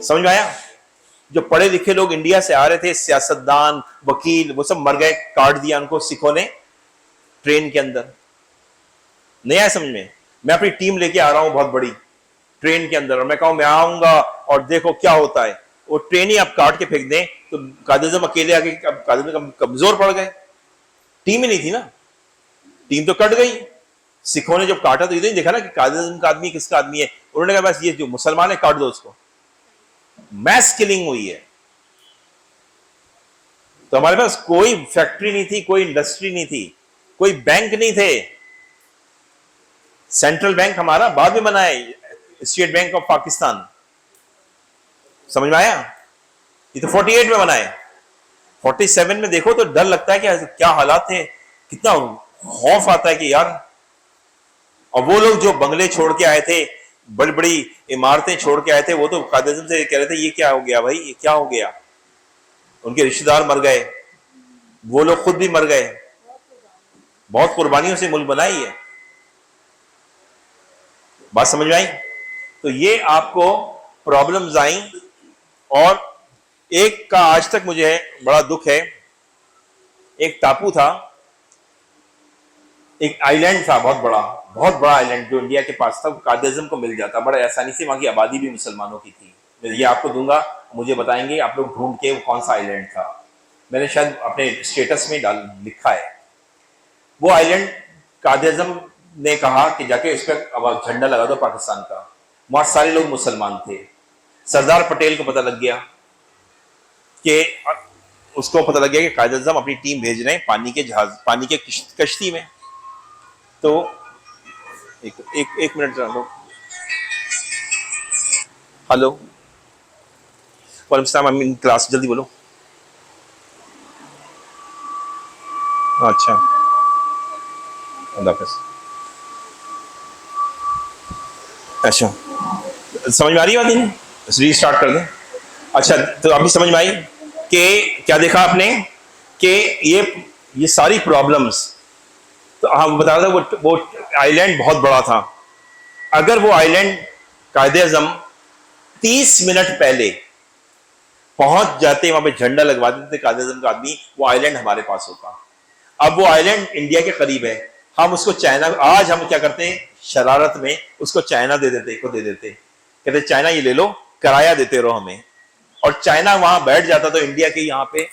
समझ में आया? जो पढ़े लिखे लोग इंडिया से आ रहे थे, सियासतदान, वकील, वो सब मर गए, काट दिया उनको सिखों ने ट्रेन के अंदर। नहीं आया समझ में? मैं अपनी टीम लेके आ रहा हूं बहुत बड़ी ट्रेन के अंदर, और मैं कहूं मैं आऊंगा और देखो क्या होता है, वो ट्रेन ही आप काट के फेंक दें तो कादिज़म अकेले आके कादिज़म कमजोर पड़ गए। टीम ही नहीं थी ना, टीम तो कट गई। सिखों ने जब काटा तो ये नहीं देखा ना कि कादिज़म का आदमी किसका आदमी है, उन्होंने कहा बस ये जो मुसलमान है काट दो उसको। मैस किलिंग हुई है। तो हमारे पास कोई फैक्ट्री नहीं थी, कोई इंडस्ट्री नहीं थी, कोई बैंक नहीं थे। सेंट्रल बैंक हमारा बाद में बना है, स्टेट बैंक ऑफ पाकिस्तान। समझ में आया? ये तो 48 में बना है। 47 में देखो तो डर लगता है कि क्या हालात थे, कितना खौफ आता है कि यार। और वो लोग जो बंगले छोड़ के आए थे, बड़ी बड़ी इमारतें छोड़ के आए थे, वो तो कादिज़म से कह रहे थे ये क्या हो गया भाई, ये क्या हो गया। उनके रिश्तेदार मर गए, वो लोग खुद भी मर गए। बहुत कुर्बानियों से मुल्क बनाई है। बात समझ में आई? तो ये आपको प्रॉब्लम्स आई। और एक का आज तक मुझे बड़ा दुख है, एक टापू था, एक आइलैंड था, बहुत बड़ा आइलैंड जो इंडिया के पास था, कादिज़म को मिल जाता बड़ा आसानी से। वहां की आबादी भी मुसलमानों की थी। मैं ये आपको दूंगा, मुझे बताएंगे आप लोग ढूंढ के वो कौन सा आइलैंड था। मैंने शायद अपने स्टेटस में लिखा है। वो आइलैंड कादिज़म ने कहा कि जाके इस पर झंडा लगा दो पाकिस्तान का। वहां सारे लोग मुसलमान थे। सरदार पटेल को पता लग गया कि उसको पता लग गया कि कादिज़म अपनी टीम भेज रहे हैं पानी के जहाज, पानी के कश्ती में। तो एक मिनट लो। हेलो, वालेकुम सलाम, अमीन क्लास, जल्दी बोलो। अच्छा, अल्लाह हाफ़िज़। अच्छा, समझ में आ रही है बात? नहीं, रीस्टार्ट कर दें। अच्छा, तो अभी समझ में आई कि क्या देखा आपने कि ये सारी प्रॉब्लम्स। तो हम बता दें वो आइलैंड बहुत बड़ा था। अगर वो आइलैंड कायदे-ए-आज़म 30 मिनट पहले पहुंच जाते, वहां पे झंडा लगवा देते कायदे-ए-आज़म का आदमी, वो आइलैंड हमारे पास होता। अब वो आइलैंड इंडिया के करीब है, हम उसको चाइना, आज हम क्या करते हैं शरारत में उसको चाइना दे देते, कहते चाइना ये ले लो, किराया देते रहो हमें। और चाइना वहां बैठ जाता तो इंडिया के यहाँ पे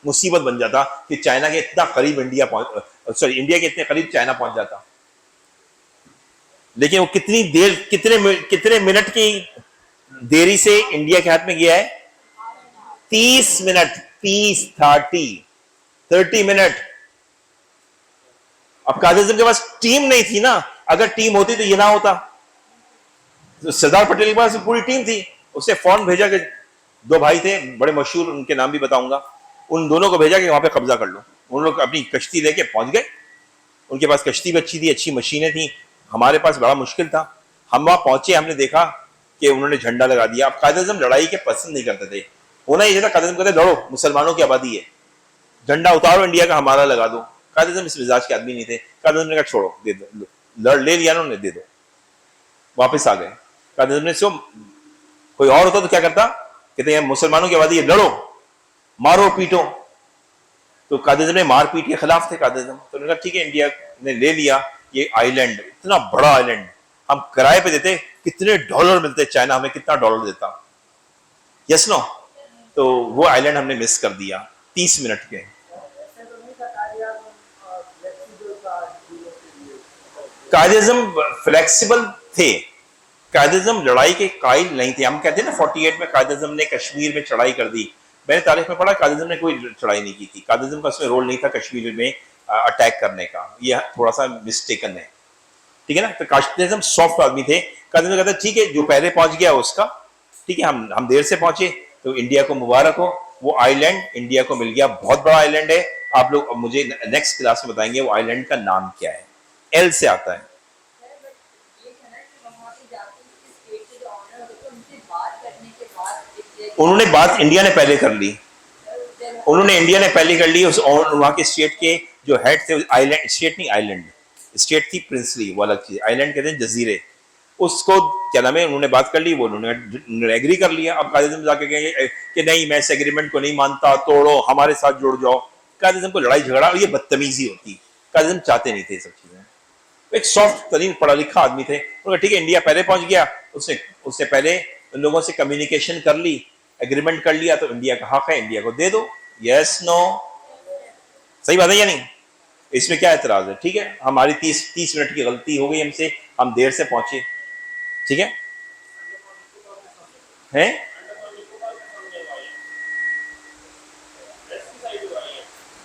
मुसीबत बन जाता कि चाइना के इतना करीब इंडिया के इतने करीब चाइना पहुंच जाता। लेकिन वो कितनी देर, कितने मिनट की देरी से इंडिया के हाथ में गया है? 30 मिनट, 30 मिनट। अब कादिज़म के पास टीम नहीं थी ना, अगर टीम होती तो ये ना होता। तो सरदार पटेल के पास पूरी टीम थी, उसने फौरन भेजा कि दो भाई थे बड़े मशहूर, उनके नाम भी बताऊंगा, उन दोनों को भेजा कि वहां पे कब्जा कर लो। उन लोग अपनी कश्ती लेके पहुंच गए, उनके पास कश्ती भी अच्छी थी, अच्छी मशीनें थी, हमारे पास बड़ा मुश्किल था। हम वहां पहुंचे, हमने देखा कि उन्होंने झंडा लगा दिया। अब कादिज़म लड़ाई के पसंद नहीं करते थे, होना ये था कादिज़म कहते लड़ो, मुसलमानों की आबादी है, झंडा उतारो इंडिया का, हमारा लगा दो। कादिज़म इस मिजाज के आदमी नहीं थे। कादिज़म ने कहा छोड़ो, दे दो, लड़ ले लिया ना उन्होंने, दे दो, वापस आ गए। कादिज़म ने कोई और होता तो क्या करता, कहते हैं मुसलमानों की आबादी है, लड़ो, मारो पीटो। तो कादिज़म ने मार पीट के खिलाफ थे कादिज़म, तो उन्होंने कहा ठीक है, इंडिया ने ले लिया ये आइलैंड, इतना बड़ा आइलैंड, हम किराए पे देते, कितने डॉलर मिलते, चाइना हमें कितना डॉलर देता, यस नो। तो वो आइलैंड हमने मिस कर दिया 30 मिनट के। कादिज़म फ्लेक्सिबल थे, कादिज़म लड़ाई के कायल नहीं थे। हम कहते हैं ना 48 में कादिज़म ने कश्मीर में चढ़ाई कर दी, मैंने तारीख में पढ़ा कादिज़म ने कोई चढ़ाई नहीं की थी, कादिज़म का उसमें रोल नहीं था कश्मीर में अटैक करने का, यह थोड़ा सा मिस्टेकन है, ठीक है ना। तो कादिज़म सॉफ्ट आदमी थे। कादिज़म कहता ठीक है, जो पहले पहुंच गया उसका, ठीक है, हम देर से पहुंचे तो इंडिया को मुबारक हो, वो आइलैंड इंडिया को मिल गया, बहुत बड़ा आइलैंड है। आप लोग मुझे नेक्स्ट क्लास में बताएंगे वो आइलैंड का नाम क्या है, एल से आता है। उन्होंने बात इंडिया ने पहले कर ली, इंडिया ने पहले कर ली। उस वहां के स्टेट के जो हेड थे, आइलैंड स्टेट नहीं, आइलैंड स्टेट थी प्रिंसली, वो अलग चीज, आइलैंड कहते हैं जजीरे। उसको क्या नाम है, उन्होंने बात कर ली, वो उन्होंने एग्री कर लिया। अब कायदे आज़म जाके कहेंगे कि नहीं मैं इस एग्रीमेंट को नहीं मानता, तोड़ो, हमारे साथ जुड़ जाओ। कायदे आज़म को लड़ाई झगड़ा और ये बदतमीजी होती, कायदे आज़म चाहते नहीं थे सब चीजें। एक सॉफ्ट तरीन पढ़ा लिखा आदमी थे, उन्होंने ठीक है इंडिया पहले पहुंच गया, उसने उससे पहले उन लोगों से कम्युनिकेशन कर ली, एग्रीमेंट कर लिया, तो इंडिया का हक है, इंडिया को दे दो। यस नो, सही बात है या नहीं? इसमें क्या एतराज है? ठीक है, हमारी 30 मिनट की गलती हो गई हमसे, हम देर से पहुंचे, ठीक है हैं?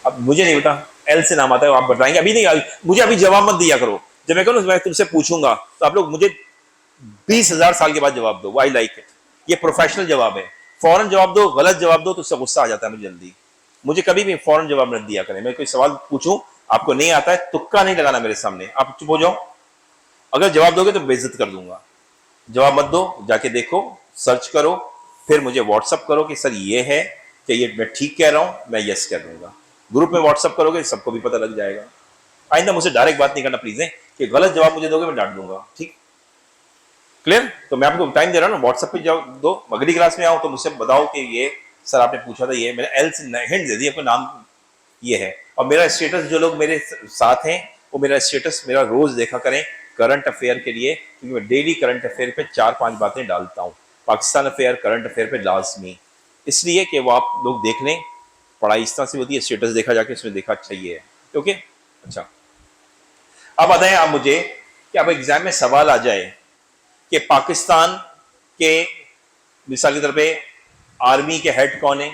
अब मुझे नहीं पता, एल से नाम आता है, आप बताएंगे? अभी नहीं, मुझे अभी जवाब मत दिया करो। जब मैं कहूँ मैं तुमसे पूछूंगा तो आप लोग मुझे 20,000 साल के बाद जवाब दो। आई लाइक इट, ये प्रोफेशनल जवाब है। फौरन जवाब दो, गलत जवाब दो तो उससे गुस्सा आ जाता है मुझे जल्दी। मुझे कभी भी फौरन जवाब मत दिया करें। मैं कोई सवाल पूछूं, आपको नहीं आता है, तुक्का नहीं लगाना मेरे सामने, आप चुप हो जाओ। अगर जवाब दोगे तो बेइज्जत कर दूंगा। जवाब मत दो, जाके देखो, सर्च करो, फिर मुझे व्हाट्सअप करो कि सर ये है कि ये मैं ठीक कह रहा हूं, मैं यस कह दूंगा। ग्रुप में व्हाट्सअप करोगे, सबको भी पता लग जाएगा। आइंदा मुझसे डायरेक्ट बात नहीं करना प्लीज है, कि गलत जवाब मुझे दोगे मैं डांट दूंगा, ठीक? क्लियर? तो मैं आपको टाइम दे रहा हूँ ना, व्हाट्सएप पे जाओ दो, अगली क्लास में आओ तो मुझसे बताओ कि ये सर आपने पूछा था, ये मैंने एल से हिंट दे दी, आपका नाम ये है। और मेरा स्टेटस, जो लोग मेरे साथ हैं वो मेरा स्टेटस मेरा रोज देखा करें करंट अफेयर के लिए, क्योंकि मैं डेली करंट अफेयर पे 4-5 बातें डालता हूँ, पाकिस्तान अफेयर, करंट अफेयर पे लाजमी, इसलिए कि वो आप लोग देख लें। पढ़ाई इस तरह से होती है, स्टेटस देखा जाके उसमें देखा चाहिए, ओके? अच्छा, अब बताएं आप मुझे कि अब एग्जाम में सवाल आ जाए कि पाकिस्तान के मिसाल के तौर पे आर्मी के हेड कौन है,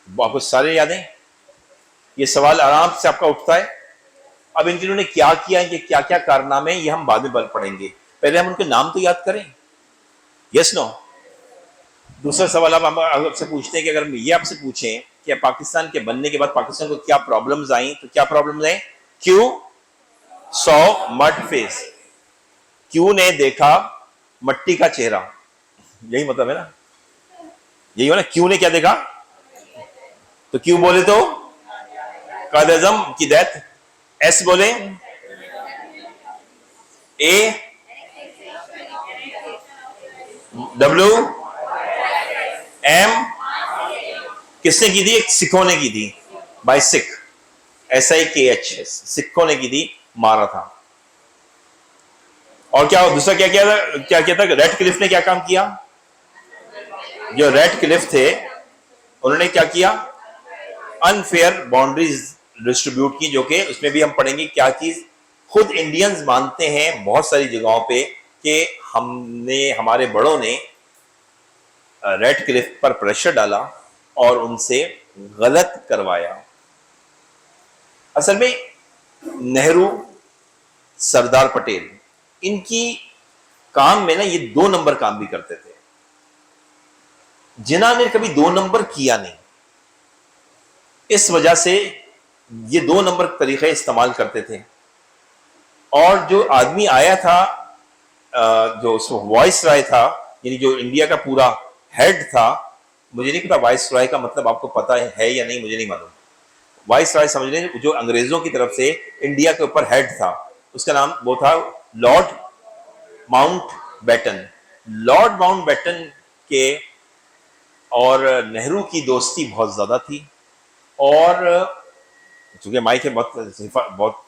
आपको सारे याद हैं? ये सवाल आराम से आपका उठता है। अब इन्होंने क्या किया, इनके क्या क्या कारनामे, ये हम बाद में बल पढ़ेंगे, पहले हम उनके नाम तो याद करें। Yes no? दूसरा सवाल अब आपसे पूछते हैं कि अगर ये आपसे पूछें कि पाकिस्तान के बनने के बाद पाकिस्तान को क्या प्रॉब्लम्स आई, तो क्या प्रॉब्लम्स आई? क्यों सौ मड फेस, क्यों ने देखा मट्टी का चेहरा, यही मतलब है ना, यही हो ना, क्यों ने क्या देखा? तो क्यों बोले तो कायद आज़म की डेथ, एस बोले, ए, डब्ल्यू, एम, किसने की थी? सिखों ने की थी, बाय सिख, SIKH, सिखों ने की थी, मारा था। और क्या दूसरा क्या किया था? क्या किया था? रेड क्लिफ ने क्या काम किया? जो रेड क्लिफ थे उन्होंने क्या किया? अनफेयर बाउंड्रीज डिस्ट्रीब्यूट की, जो कि उसमें भी हम पढ़ेंगे क्या चीज। खुद इंडियंस मानते हैं बहुत सारी जगहों पे कि हमने, हमारे बड़ों ने रेड क्लिफ पर प्रेशर डाला और उनसे गलत करवाया। असल में नेहरू, सरदार पटेल, इनकी काम में ना ये 2 नंबर काम भी करते थे। जिन्ना ने कभी 2 नंबर किया नहीं, इस वजह से ये 2 नंबर तरीके इस्तेमाल करते थे। और जो आदमी आया था, जो वाइस राय था, यानी जो इंडिया का पूरा हेड था, मुझे नहीं पता वाइस राय का मतलब आपको पता है या नहीं, मुझे नहीं मालूम। वाइस राय समझ लें, जो अंग्रेजों की तरफ से इंडिया के ऊपर हेड था, उसका नाम वो था लॉर्ड माउंटबेटन। लॉर्ड माउंटबेटन के और नेहरू की दोस्ती बहुत ज्यादा थी। और चूंकि माइक है बहुत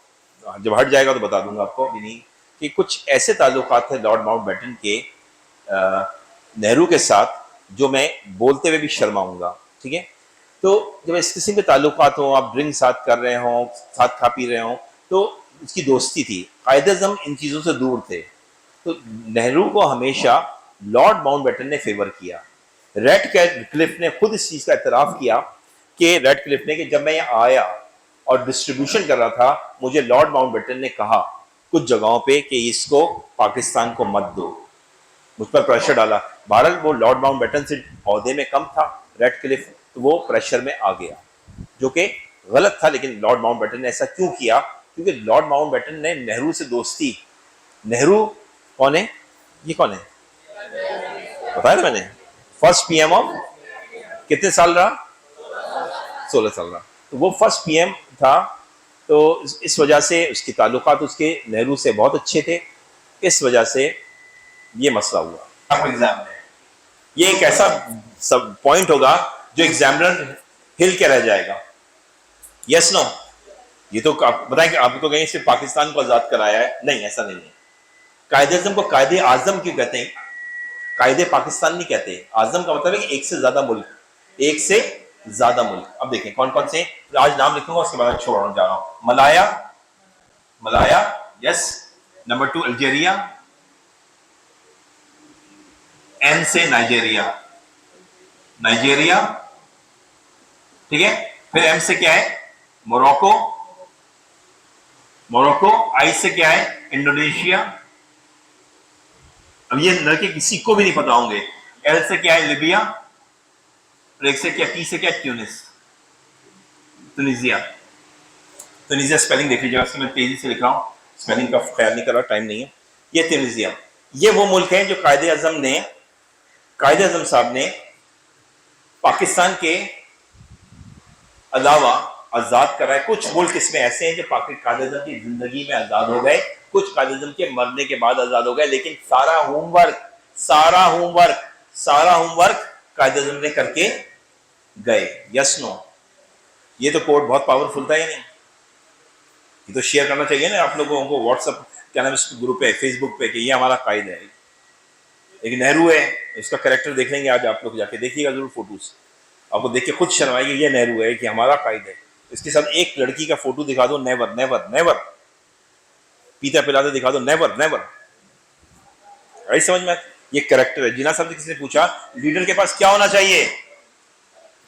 जब हट जाएगा तो बता दूंगा आपको, अभी नहीं, कि कुछ ऐसे ताल्लुकात थे लॉर्ड माउंटबेटन के नेहरू के साथ जो मैं बोलते हुए भी शर्माऊंगा, ठीक है? तो जब इस किस्म के ताल्लुकात हो, आप ड्रिंक साथ कर रहे हो, साथ खा पी रहे हो, तो उसकी दोस्ती थी। कायदे आज़म इन चीज़ों से दूर थे, तो नेहरू को हमेशा लॉर्ड माउंटबेटन ने फेवर किया। रेड क्लिफ ने खुद इस चीज़ का एतराफ़ किया कि रेड क्लिफ ने, कि जब मैं यहाँ आया और डिस्ट्रीब्यूशन कर रहा था, मुझे लॉर्ड माउंटबेटन ने कहा कुछ जगहों पे कि इसको पाकिस्तान को मत दो, मुझ पर प्रेशर डाला। बहरहाल वो लॉर्ड माउंटबेटन से ओहदे में कम था रेड क्लिफ, तो वो प्रेशर में आ गया, जो कि गलत था। लेकिन लॉर्ड माउंटबेटन ने ऐसा क्यों किया? क्योंकि लॉर्ड माउंटबेटन ने नेहरू से दोस्ती, नेहरू कौन है? ये कौन है बताया ना मैंने? फर्स्ट PM ऑफ कितने साल रहा? 16 साल रहा। तो वो फर्स्ट PM था, तो इस वजह से उसके ताल्लुकात उसके नेहरू से बहुत अच्छे थे। इस वजह से ये मसला हुआ आपको एग्जाम में। ये एक ऐसा सब पॉइंट होगा जो एग्जामिनर हिल के रह जाएगा। Yes no? ये तो आप बताएं कि आप तो कहेंगे सिर्फ पाकिस्तान को आजाद कराया है, नहीं ऐसा नहीं है। कायदे आजम को कायदे आजम क्यों कहते हैं? कायदे पाकिस्तान नहीं कहते। आजम का मतलब है कि एक से ज्यादा मुल्क, एक से ज्यादा मुल्क। अब देखें कौन कौन से, आज नाम लिखूंगा उसके बाद छोड़ने जा रहा हूं। Malaya, Malaya, yes. Number 2 Algeria, N से नाइजेरिया, नाइजेरिया, ठीक है। फिर एम से क्या है? Morocco, Morocco. आई से क्या है? इंडोनेशिया। अब ये लड़के किसी को भी नहीं पता होंगे। एल से क्या है? लिबिया। और एक से क्या, टी से क्या? ट्यूनिस, तुनिजिया। तुनिजिया स्पेलिंग देख लीजिएगा, मैं तेजी से लिख रहा हूं, स्पेलिंग का ख्याल नहीं कर रहा, टाइम नहीं है। ये तुनिजिया, ये वो मुल्क है जो कायदे आजम साहब ने पाकिस्तान के अलावा आजाद कराए। कुछ मुल्क इसमें ऐसे हैं जो कायदे आजम की जिंदगी में आजाद हो गए, कुछ कायदे आजम के मरने के बाद आजाद हो गए, लेकिन सारा होमवर्क कायदे आजम ने करके गए। Yes no? ये तो कोड बहुत पावरफुल था या नहीं? ये तो शेयर करना चाहिए ना आप लोगों को व्हाट्सएप क्या नाम है ग्रुप पे, फेसबुक पे, कि ये हमारा कायद है। एक नेहरू है, इसका कैरेक्टर देख लेंगे आज आप लोग, जाके देखिएगा जरूर फोटोज, आपको देख के खुद शर्म आएगी। ये नेहरू है कि हमारा कायद है। इसके साथ एक लड़की का फोटो दिखा दो, नेवर नेवर नेवर। पीता पिलाते दिखा दो, नेवर नेवर। आई समझ में? ये कैरेक्टर है। जिना साहब से किसी ने पूछा लीडर के पास क्या होना चाहिए,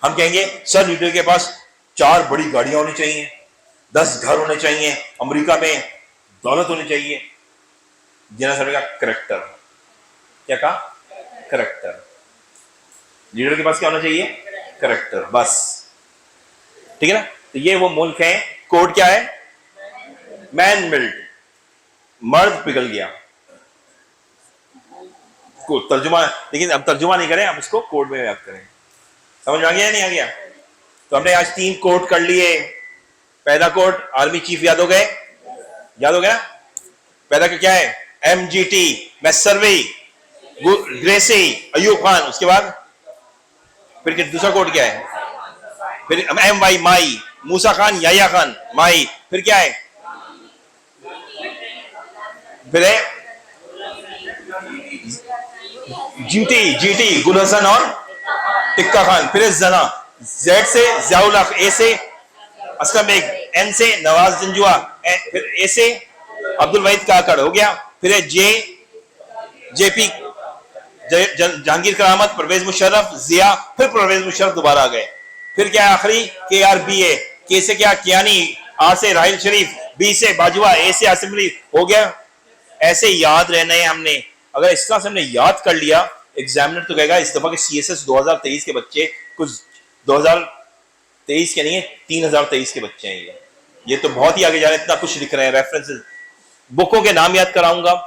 हम कहेंगे सर लीडर के पास 4 बड़ी गाड़ियां होनी चाहिए, 10 घर होने चाहिए, अमेरिका में दौलत होनी चाहिए। जिना साहब का कैरेक्टर, क्या कहा? कैरेक्टर। लीडर के पास क्या होना चाहिए? कैरेक्टर, बस। ठीक है ना? तो ये वो मुल्क है। कोड क्या है? मैन मेल्ट, मर्द पिघल गया। को तर्जुमा, लेकिन अब तर्जुमा नहीं करें, आप इसको कोड में याद करें। समझ में आ गया या नहीं आ गया? तो हमने आज 3 कोड कर लिए। पहला कोड आर्मी चीफ, याद हो गए? याद हो गया? पहला का क्या है? MGT, मैसर्वी, ग्रेसी, अयूब खान। उसके बाद फिर दूसरा कोड क्या है? फिर MY, माई, मूसा खान, याया खान, माई। फिर क्या है? फिर GT, गुल हसन और टिक्का खान। फिर जना, Z से ज़ियाउल हक, A से असलम बेग, N से नवाज जंजुआ, फिर A से अब्दुल वहीद काकड़, हो गया। फिर JP, जहांगीर करामत, परवेज मुशर्रफ, जिया, फिर परवेज मुशर्रफ दोबारा आ गए। फिर क्या है आखिरी? KRBA, K से क्या? कियानी, R से राहिल शरीफ, B से बाजवा, A से आसिम अली, हो गया। ऐसे याद रहना है हमने। अगर इस तरह से हमने याद कर लिया, एग्जामिनर तो कहेगा इस दफा के CSS 2023 के बच्चे कुछ 2023 के नहीं है, 3023 के बच्चे हैं। ये तो बहुत ही आगे जा रहे हैं, इतना कुछ लिख रहे हैं। रेफरेंसेस, बुकों के नाम याद कराऊंगा।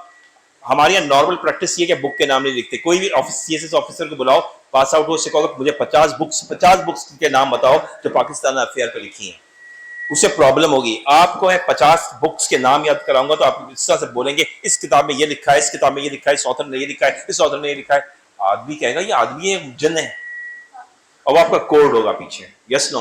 हमारे यहाँ नॉर्मल प्रैक्टिस ये कि बुक के नाम नहीं लिखते। कोई भी CSS ऑफिसर को बुलाओ, पास आउट हो, उससे कहोगे मुझे 50 बुक्स के नाम बताओ जो पाकिस्तान अफेयर पे लिखी हैं। उससे प्रॉब्लम होगी। आपको है 50 बुक्स के नाम याद कराऊंगा तो आप इस तरह से बोलेंगे इस किताब में ये लिखा है, इस किताब में ये लिखा है, इस ऑथर ने ये लिखा है, इस ऑथर ने ये लिखा है। आदमी कहेगा ये आदमी है, जन है। अब आपका कोड होगा पीछे। Yes no?